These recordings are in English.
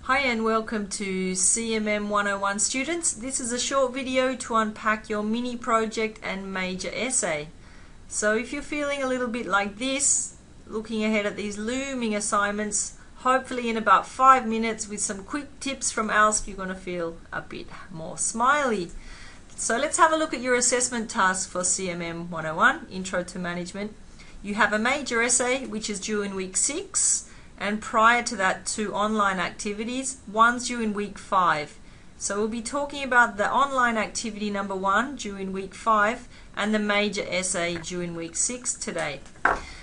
Hi and welcome to CMM 101 students. This is a short video to unpack your mini project and major essay. So if you're feeling a little bit like this, looking ahead at these looming assignments, hopefully in about 5 minutes with some quick tips from ALLSP, you're going to feel a bit more smiley. So let's have a look at your assessment task for CMM 101, Intro to Management. You have a major essay which is due in week 6. And prior to that, 2 online activities, one's due in week 5. So we'll be talking about the online activity number 1 due in week 5 and the major essay due in week 6 today.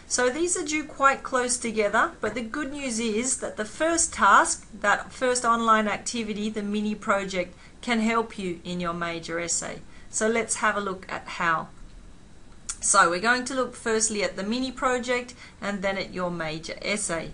So these are due quite close together, but the good news is that the first task, that first online activity, the mini project, can help you in your major essay. So let's have a look at how. So we're going to look firstly at the mini project and then at your major essay.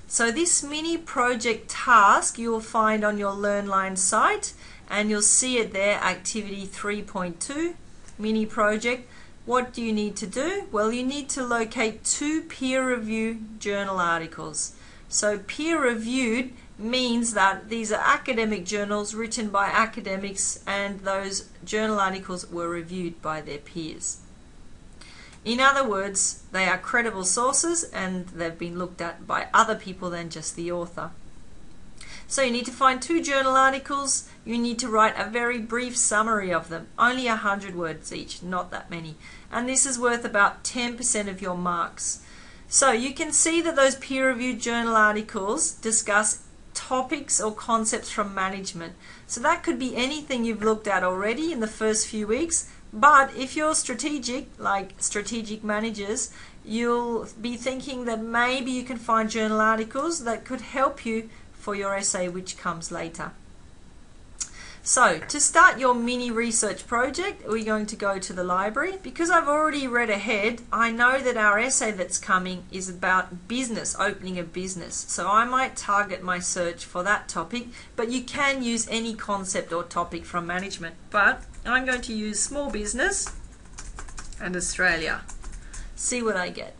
So this mini project task you'll find on your LearnLine site, and you'll see it there, activity 3.2, mini project. What do you need to do? Well, you need to locate 2 peer-reviewed journal articles. So peer-reviewed means that these are academic journals written by academics, and those journal articles were reviewed by their peers. In other words, they are credible sources and they've been looked at by other people than just the author. So you need to find 2 journal articles. You need to write a very brief summary of them, only 100 words each, not that many. And this is worth about 10% of your marks. So you can see that those peer-reviewed journal articles discuss topics or concepts from management. So that could be anything you've looked at already in the first few weeks. But if you're strategic, like strategic managers, you'll be thinking that maybe you can find journal articles that could help you for your essay, which comes later. So to start your mini research project, we're going to go to the library. Because I've already read ahead, I know that our essay that's coming is about business, opening a business. So I might target my search for that topic, but you can use any concept or topic from management. But I'm going to use small business and Australia. See what I get.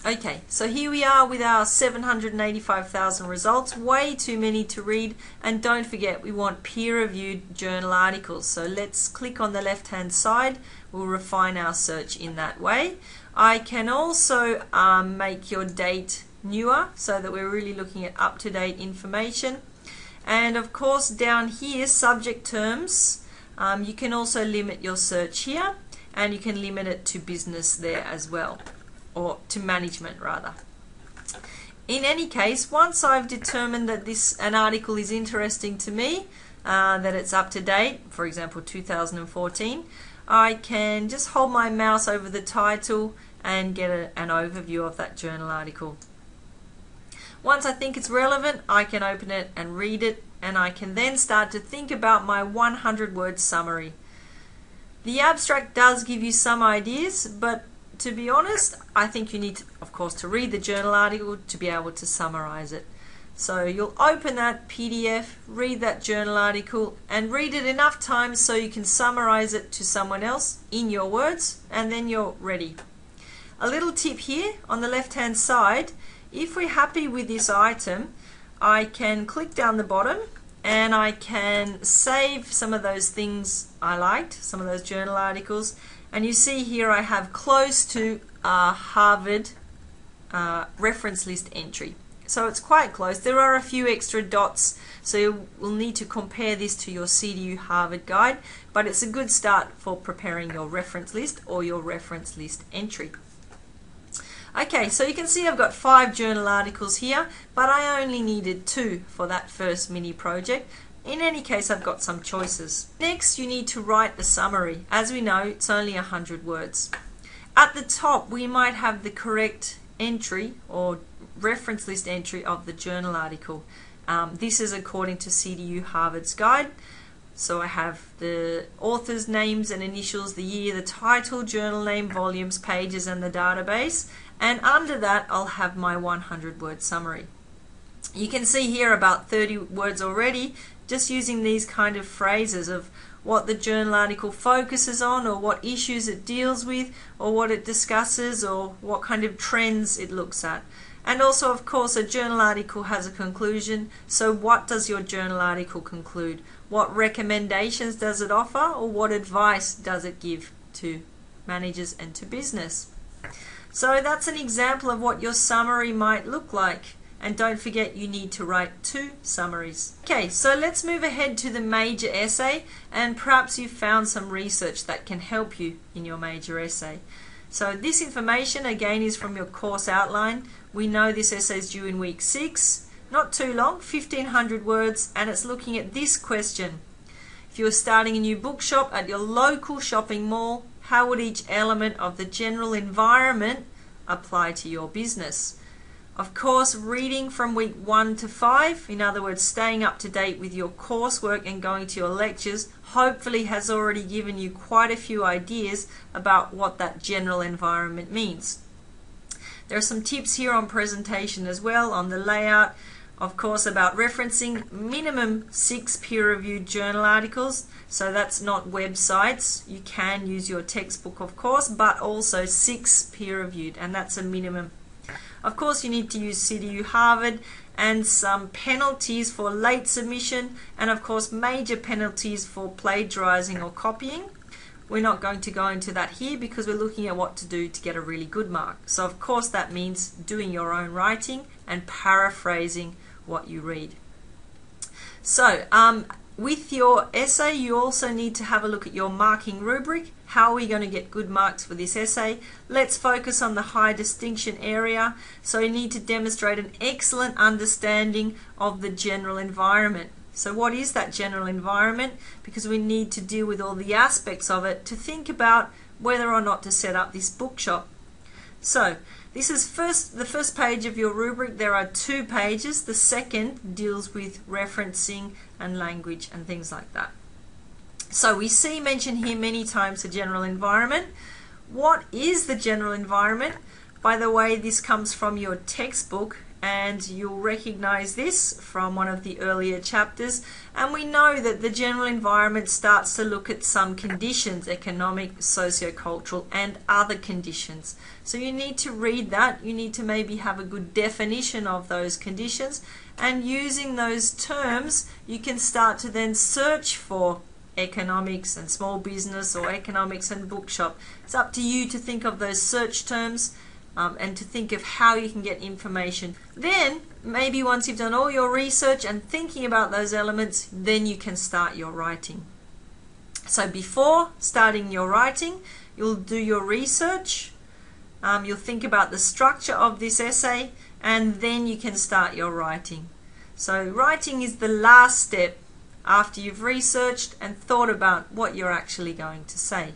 Okay, so here we are with our 785,000 results. Way too many to read, and don't forget we want peer-reviewed journal articles. So let's click on the left-hand side. We'll refine our search in that way. I can also make your date newer so that we're really looking at up-to-date information. And of course down here, subject terms, you can also limit your search here, and you can limit it to business there as well, or to management rather. In any case, once I've determined that an article is interesting to me, that it's up to date, for example 2014, I can just hold my mouse over the title and get an overview of that journal article. Once I think it's relevant, I can open it and read it, and I can then start to think about my 100-word summary. The abstract does give you some ideas, but to be honest, I think you need to, of course, to read the journal article to be able to summarize it. So you'll open that PDF, read that journal article, and read it enough times so you can summarize it to someone else in your words, and then you're ready. A little tip here on the left-hand side, if we're happy with this item, I can click down the bottom and I can save some of those things I liked, some of those journal articles. And you see here I have close to a Harvard reference list entry. So it's quite close. There are a few extra dots, so you will need to compare this to your CDU Harvard guide, but it's a good start for preparing your reference list or your reference list entry. Okay, so you can see I've got 5 journal articles here, but I only needed 2 for that first mini project. In any case, I've got some choices. Next, you need to write the summary. As we know, it's only 100 words. At the top, we might have the correct entry or reference list entry of the journal article. This is according to CDU Harvard's guide. So I have the author's names and initials, the year, the title, journal name, volumes, pages, and the database. And under that, I'll have my 100-word summary. You can see here about 30 words already, just using these kind of phrases of what the journal article focuses on, or what issues it deals with, or what it discusses, or what kind of trends it looks at. And also, of course, a journal article has a conclusion. So what does your journal article conclude? What recommendations does it offer, or what advice does it give to managers and to business? So that's an example of what your summary might look like. And don't forget, you need to write 2 summaries. Okay, so let's move ahead to the major essay, and perhaps you've found some research that can help you in your major essay. So this information again is from your course outline. We know this essay is due in week 6, not too long, 1500 words, and it's looking at this question. If you were starting a new bookshop at your local shopping mall, how would each element of the general environment apply to your business? Of course, reading from week 1 to 5, in other words, staying up to date with your coursework and going to your lectures, hopefully has already given you quite a few ideas about what that general environment means. There are some tips here on presentation as well, on the layout, of course, about referencing minimum 6 peer-reviewed journal articles. So that's not websites. You can use your textbook, of course, but also 6 peer-reviewed, and that's a minimum. Of course, you need to use CDU Harvard, and some penalties for late submission, and of course major penalties for plagiarizing or copying. We're not going to go into that here because we're looking at what to do to get a really good mark. So of course that means doing your own writing and paraphrasing what you read. So with your essay, you also need to have a look at your marking rubric. How are we going to get good marks for this essay? Let's focus on the high distinction area. So you need to demonstrate an excellent understanding of the general environment. So what is that general environment? Because we need to deal with all the aspects of it to think about whether or not to set up this bookshop. So this is the first page of your rubric. There are 2 pages. The second deals with referencing and language and things like that. So we see mentioned here many times the general environment. What is the general environment? By the way, this comes from your textbook, and you'll recognize this from one of the earlier chapters. And we know that the general environment starts to look at some conditions, economic, sociocultural, and other conditions. So you need to read that. You need to maybe have a good definition of those conditions, and using those terms you can start to then search for economics and small business, or economics and bookshop. It's up to you to think of those search terms and to think of how you can get information. Then maybe once you've done all your research and thinking about those elements, then you can start your writing. So before starting your writing, you'll do your research, you'll think about the structure of this essay, and then you can start your writing. So writing is the last step after you've researched and thought about what you're actually going to say.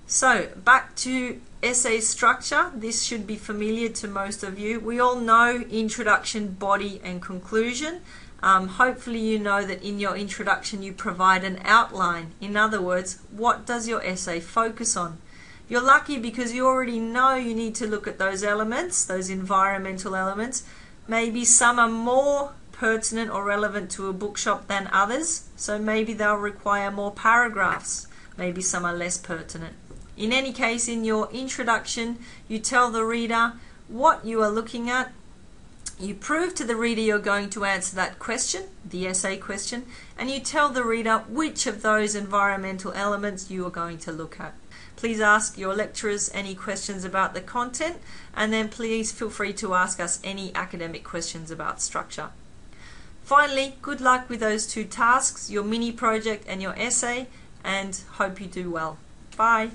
So back to essay structure. This should be familiar to most of you. We all know introduction, body, and conclusion. Hopefully you know that in your introduction you provide an outline. In other words, what does your essay focus on? You're lucky because you already know you need to look at those elements, those environmental elements. Maybe some are more pertinent or relevant to a bookshop than others, so maybe they'll require more paragraphs. Maybe some are less pertinent. In any case, in your introduction, you tell the reader what you are looking at. You prove to the reader you're going to answer that question, the essay question, and you tell the reader which of those environmental elements you are going to look at. Please ask your lecturers any questions about the content, and then please feel free to ask us any academic questions about structure. Finally, good luck with those 2 tasks, your mini project and your essay, and hope you do well. Bye.